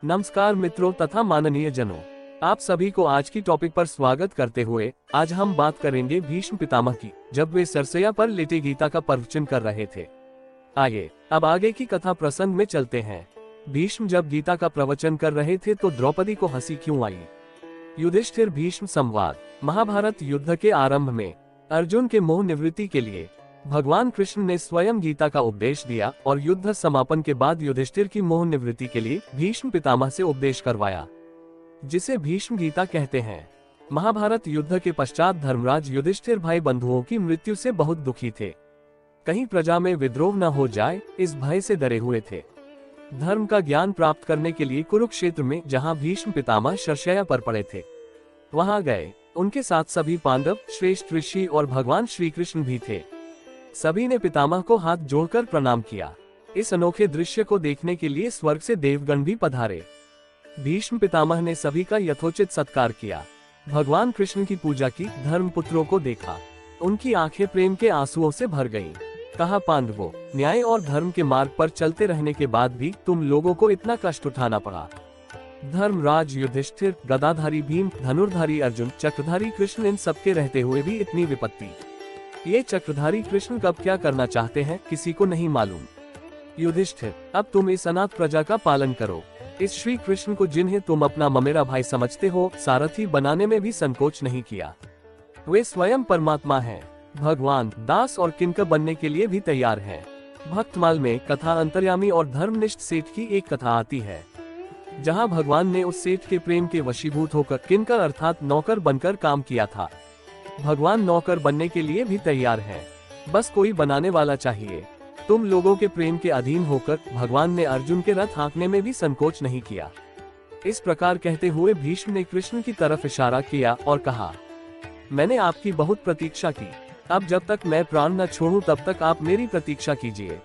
नमस्कार मित्रों तथा माननीय जनों, आप सभी को आज की टॉपिक पर स्वागत करते हुए आज हम बात करेंगे भीष्म पितामह की, जब वे सरसैया पर लेटे गीता का प्रवचन कर रहे थे। आइए अब आगे की कथा प्रसंग में चलते हैं। भीष्म जब गीता का प्रवचन कर रहे थे तो द्रौपदी को हंसी क्यों आई। युधिष्ठिर भीष्म संवाद। महाभारत युद्ध के आरंभ में अर्जुन के मोह निवृत्ति के लिए भगवान कृष्ण ने स्वयं गीता का उपदेश दिया और युद्ध समापन के बाद युधिष्ठिर की मोह निवृत्ति के लिए भीष्म पितामह से उपदेश करवाया, जिसे भीष्म गीता कहते हैं। महाभारत युद्ध के पश्चात धर्मराज युधिष्ठिर भाई बंधुओं की मृत्यु से बहुत दुखी थे। कहीं प्रजा में विद्रोह न हो जाए, इस भय से डरे हुए थे। धर्म का ज्ञान प्राप्त करने के लिए कुरुक्षेत्र में जहाँ भीष्म पितामह शरशैया पर पड़े थे, वहां गए। उनके साथ सभी पांडव, श्रेष्ठ ऋषि और भगवान श्री कृष्ण भी थे। सभी ने पितामह को हाथ जोड़कर प्रणाम किया। इस अनोखे दृश्य को देखने के लिए स्वर्ग से देवगण भी पधारे। भीष्म पितामह ने सभी का यथोचित सत्कार किया। भगवान कृष्ण की पूजा की, धर्मपुत्रों को देखा। उनकी आंखें प्रेम के आंसुओं से भर गईं। कहा, पांडवों, न्याय और धर्म के मार्ग पर चलते रहने के बाद भी तुम लोगों को इतना कष्ट उठाना पड़ा। धर्मराज युधिष्ठिर, गदाधारी भीम, धनुर्धारी अर्जुन, चक्रधारी कृष्ण, इन सबके रहते हुए भी इतनी विपत्ति। ये चक्रधारी कृष्ण कब क्या करना चाहते हैं किसी को नहीं मालूम। युधिष्ठिर, अब तुम इस अनाथ प्रजा का पालन करो। इस श्री कृष्ण को, जिन्हें तुम अपना ममेरा भाई समझते हो, सारथी बनाने में भी संकोच नहीं किया। वे स्वयं परमात्मा हैं। भगवान दास और किंकर बनने के लिए भी तैयार हैं। भक्तमाल में कथा अंतर्यामी और धर्मनिष्ठ सेठ की एक कथा आती है, जहां भगवान ने उस सेठ के प्रेम के वशीभूत होकर किंकर अर्थात नौकर बनकर काम किया था। भगवान नौकर बनने के लिए भी तैयार हैं, बस कोई बनाने वाला चाहिए। तुम लोगों के प्रेम के अधीन होकर भगवान ने अर्जुन के रथ हाँकने में भी संकोच नहीं किया। इस प्रकार कहते हुए भीष्म ने कृष्ण की तरफ इशारा किया और कहा, मैंने आपकी बहुत प्रतीक्षा की। अब जब तक मैं प्राण न छोड़ूं तब तक आप मेरी प्रतीक्षा कीजिए।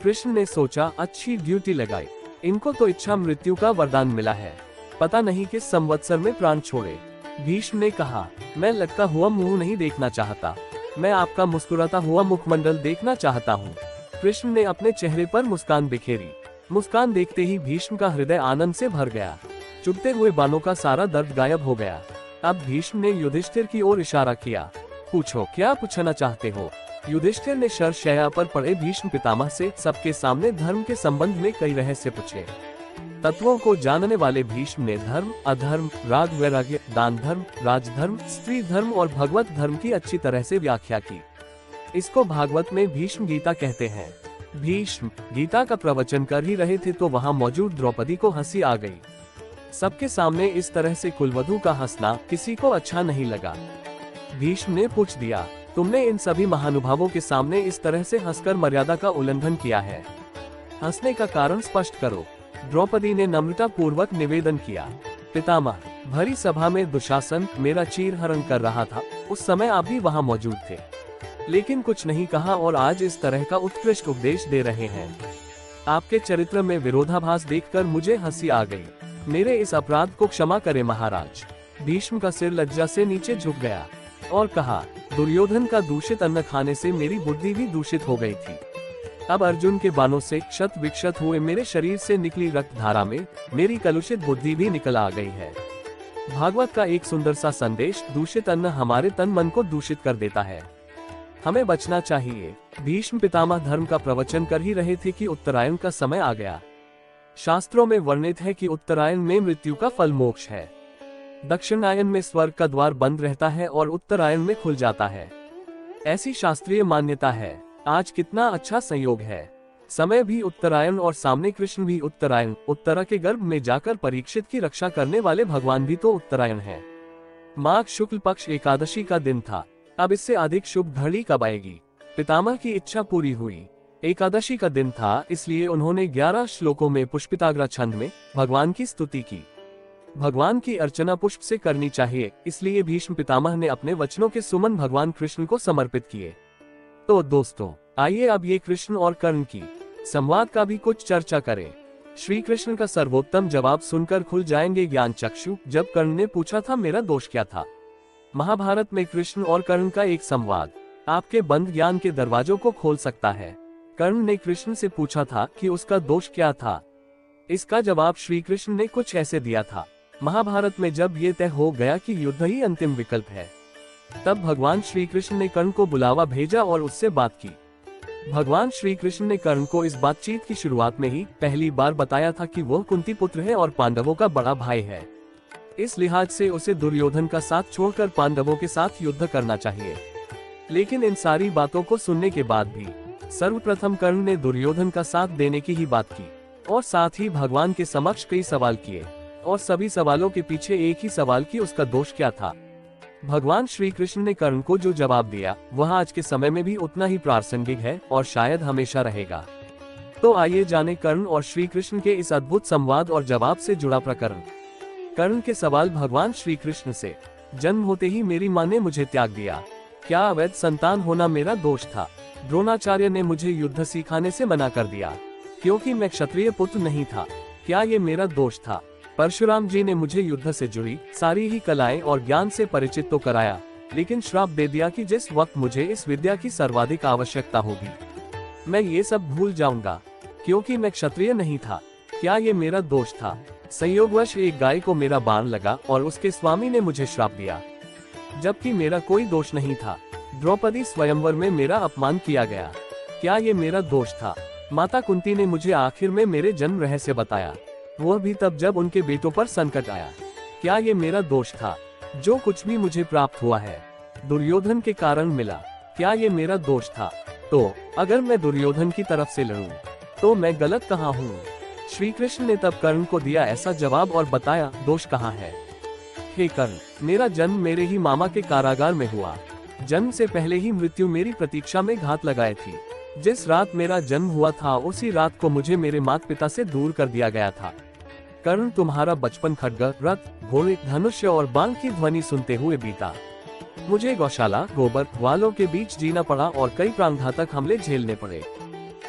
कृष्ण ने सोचा, अच्छी ड्यूटी लगाई। इनको तो इच्छा मृत्यु का वरदान मिला है, पता नहीं किस संवत्सर में प्राण छोड़े। भीष्म ने कहा, मैं लगता हुआ मुंह नहीं देखना चाहता, मैं आपका मुस्कुराता हुआ मुखमंडल देखना चाहता हूँ। कृष्ण ने अपने चेहरे पर मुस्कान बिखेरी। मुस्कान देखते ही भीष्म का हृदय आनंद से भर गया। चुभते हुए बाणों का सारा दर्द गायब हो गया। अब भीष्म ने युधिष्ठिर की ओर इशारा किया, पूछो, क्या पूछना चाहते हो। युधिष्ठिर ने शरशैया पर पड़े भीष्म पितामह से सबके सामने धर्म के संबंध में कई रहस्य पूछे। तत्वों को जानने वाले भीष्म ने धर्म, अधर्म, राग वैराग्य, दान धर्म, राजधर्म, स्त्री धर्म और भगवत धर्म की अच्छी तरह से व्याख्या की। इसको भागवत में भीष्म गीता कहते हैं। भीष्म गीता का प्रवचन कर ही रहे थे तो वहां मौजूद द्रौपदी को हंसी आ गई। सबके सामने इस तरह से कुलवधू का हंसना किसी को अच्छा नहीं लगा। भीष्म ने पूछ दिया, तुमने इन सभी महानुभावों के सामने इस तरह से हंसकर मर्यादा का उल्लंघन किया है। हंसने का कारण स्पष्ट करो। द्रौपदी ने नम्रता पूर्वक निवेदन किया, पितामह, भरी सभा में दुशासन मेरा चीरहरण कर रहा था, उस समय आप भी वहां मौजूद थे, लेकिन कुछ नहीं कहा और आज इस तरह का उत्कृष्ट उपदेश दे रहे हैं। आपके चरित्र में विरोधाभास देखकर मुझे हंसी आ गई। मेरे इस अपराध को क्षमा करें महाराज। भीष्म का सिर लज्जा से नीचे झुक गया और कहा, दुर्योधन का दूषित अन्न खाने से मेरी बुद्धि भी दूषित हो गई थी। अब अर्जुन के बाणों से क्षत विक्षत हुए मेरे शरीर से निकली रक्त धारा में मेरी कलुषित बुद्धि भी निकल आ गई है। भागवत का एक सुंदर सा संदेश, दूषित अन्न हमारे तन मन को दूषित कर देता है, हमें बचना चाहिए। भीष्म पितामह धर्म का प्रवचन कर ही रहे थे कि उत्तरायण का समय आ गया। शास्त्रों में वर्णित है कि उत्तरायण में मृत्यु का फल मोक्ष है। दक्षिणायन में स्वर्ग का द्वार बंद रहता है और उत्तरायण में खुल जाता है, ऐसी शास्त्रीय मान्यता है। आज कितना अच्छा संयोग है। समय भी उत्तरायण और सामने कृष्ण भी उत्तरायण। उत्तरा के गर्भ में जाकर परीक्षित की रक्षा करने वाले भगवान भी तो उत्तरायण हैं। माघ शुक्ल पक्ष एकादशी का दिन था। अब इससे अधिक शुभ घड़ी कब आएगी। पितामह की इच्छा पूरी हुई। एकादशी का दिन था, इसलिए उन्होंने 11 श्लोकों में पुष्पिताग्र छंद में भगवान की स्तुति की। भगवान की अर्चना पुष्प से करनी चाहिए, इसलिए भीष्म पितामह ने अपने वचनों के सुमन भगवान कृष्ण को समर्पित किए। तो दोस्तों, आइए अब ये कृष्ण और कर्ण की संवाद का भी कुछ चर्चा करें। श्री कृष्ण का सर्वोत्तम जवाब सुनकर खुल जाएंगे ज्ञान चक्षु, जब कर्ण ने पूछा था मेरा दोष क्या था। महाभारत में कृष्ण और कर्ण का एक संवाद आपके बंद ज्ञान के दरवाजों को खोल सकता है। कर्ण ने कृष्ण से पूछा था कि उसका दोष क्या था। इसका जवाब श्री कृष्ण ने कुछ ऐसे दिया था। महाभारत में जब ये तय हो गया कि युद्ध ही अंतिम विकल्प है, तब भगवान श्री कृष्ण ने कर्ण को बुलावा भेजा और उससे बात की। भगवान श्री कृष्ण ने कर्ण को इस बातचीत की शुरुआत में ही पहली बार बताया था कि वह कुंती पुत्र है और पांडवों का बड़ा भाई है। इस लिहाज से उसे दुर्योधन का साथ छोड़कर पांडवों के साथ युद्ध करना चाहिए। लेकिन इन सारी बातों को सुनने के बाद भी सर्वप्रथम कर्ण ने दुर्योधन का साथ देने की ही बात की और साथ ही भगवान के समक्ष कई सवाल किए, और सभी सवालों के पीछे एक ही सवाल कि उसका दोष क्या था। भगवान श्री कृष्ण ने कर्ण को जो जवाब दिया वह आज के समय में भी उतना ही प्रासंगिक है और शायद हमेशा रहेगा। तो आइए जाने कर्ण और श्री कृष्ण के इस अद्भुत संवाद और जवाब से जुड़ा प्रकरण। कर्ण के सवाल भगवान श्री कृष्ण से, जन्म होते ही मेरी माँ ने मुझे त्याग दिया, क्या अवैध संतान होना मेरा दोष था? द्रोणाचार्य ने मुझे युद्ध सिखाने से मना कर दिया क्योंकि मैं क्षत्रिय पुत्र नहीं था, क्या ये मेरा दोष था? परशुराम जी ने मुझे युद्ध से जुड़ी सारी ही कलाएं और ज्ञान से परिचित तो कराया, लेकिन श्राप दे दिया कि जिस वक्त मुझे इस विद्या की सर्वाधिक आवश्यकता होगी मैं ये सब भूल जाऊंगा क्योंकि मैं क्षत्रिय नहीं था, क्या ये मेरा दोष था? संयोगवश एक गाय को मेरा बाण लगा और उसके स्वामी ने मुझे श्राप दिया, जबकि मेरा कोई दोष नहीं था। द्रौपदी स्वयंवर में मेरा अपमान किया गया, क्या ये मेरा दोष था? माता कुंती ने मुझे आखिर में मेरे जन्म रहस्य बताया, वह भी तब जब उनके बेटों पर संकट आया, क्या ये मेरा दोष था? जो कुछ भी मुझे प्राप्त हुआ है दुर्योधन के कारण मिला, क्या ये मेरा दोष था? तो अगर मैं दुर्योधन की तरफ से लड़ूं तो मैं गलत कहाँ हूँ? श्री कृष्ण ने तब कर्ण को दिया ऐसा जवाब और बताया, दोष कहाँ है? हे कर्ण, मेरा जन्म मेरे ही मामा के कारागार में हुआ। जन्म से पहले ही मृत्यु मेरी प्रतीक्षा में घात लगाए थी। जिस रात मेरा जन्म हुआ था उसी रात को मुझे मेरे माता पिता से दूर कर दिया गया था। कर्ण, तुम्हारा बचपन खड्ग, रथ, घोड़े, धनुष्य और बाण की ध्वनि सुनते हुए बीता। मुझे गौशाला, गोबर वालों के बीच जीना पड़ा और कई प्राणघातक हमले झेलने पड़े।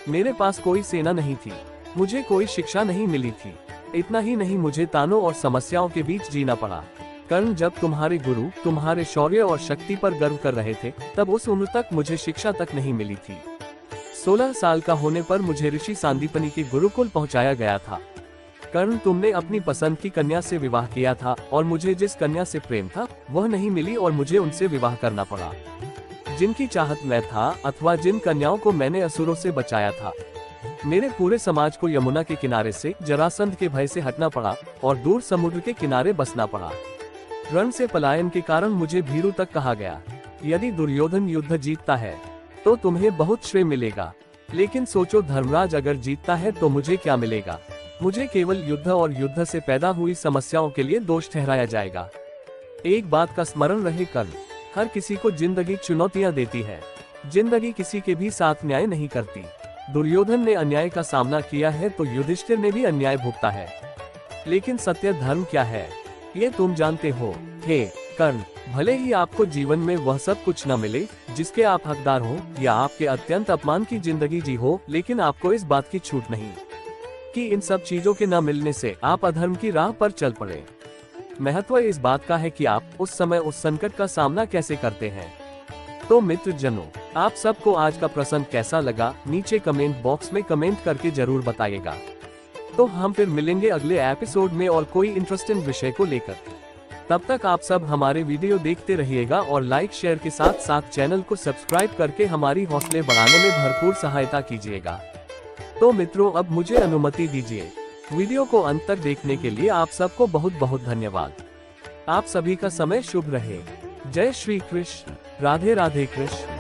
मेरे पास कोई सेना नहीं थी, मुझे कोई शिक्षा नहीं मिली थी। इतना ही नहीं, मुझे तानों और समस्याओं के बीच जीना पड़ा। कर्ण, जब तुम्हारे गुरु तुम्हारे शौर्य और शक्ति पर गर्व कर रहे थे तब उस उम्र तक मुझे शिक्षा तक नहीं मिली थी। 16 साल का होने पर मुझे ऋषि सांदीपनि के गुरुकुल पहुंचाया गया था। कर्ण, तुमने अपनी पसंद की कन्या से विवाह किया था और मुझे जिस कन्या से प्रेम था वह नहीं मिली और मुझे उनसे विवाह करना पड़ा। जिनकी चाहत मैं था अथवा जिन कन्याओं को मैंने असुरों से बचाया था, मेरे पूरे समाज को यमुना के किनारे से जरासंध के भय से हटना पड़ा और दूर समुद्र के किनारे बसना पड़ा। रण से पलायन के कारण मुझे भीरू तक कहा गया। यदि दुर्योधन युद्ध जीतता है तो तुम्हें बहुत श्रेय मिलेगा, लेकिन सोचो धर्मराज अगर जीतता है तो मुझे क्या मिलेगा? मुझे केवल युद्ध और युद्ध से पैदा हुई समस्याओं के लिए दोष ठहराया जाएगा। एक बात का स्मरण रहे कर्ण, हर किसी को जिंदगी चुनौतियां देती है, जिंदगी किसी के भी साथ न्याय नहीं करती। दुर्योधन ने अन्याय का सामना किया है तो युधिष्ठिर ने भी अन्याय भुगता है, लेकिन सत्य धर्म क्या है ये तुम जानते हो। हे कर्ण, भले ही आपको जीवन में वह सब कुछ न मिले जिसके आप हकदार हो या आपके अत्यंत अपमान की जिंदगी जी हो, लेकिन आपको इस बात की छूट नहीं कि इन सब चीजों के न मिलने से आप अधर्म की राह पर चल पड़े। महत्व इस बात का है कि आप उस समय उस संकट का सामना कैसे करते हैं। तो मित्र जनों, आप सबको आज का प्रसंग कैसा लगा नीचे कमेंट बॉक्स में कमेंट करके जरूर बताइएगा। तो हम फिर मिलेंगे अगले एपिसोड में और कोई इंटरेस्टिंग विषय को लेकर। तब तक आप सब हमारे वीडियो देखते रहिएगा और लाइक शेयर के साथ साथ चैनल को सब्सक्राइब करके हमारी हौसले बढ़ाने में भरपूर सहायता कीजिएगा। तो मित्रों, अब मुझे अनुमति दीजिए। वीडियो को अंत तक देखने के लिए आप सबको बहुत बहुत धन्यवाद। आप सभी का समय शुभ रहे। जय श्री कृष्ण। राधे राधे कृष्ण।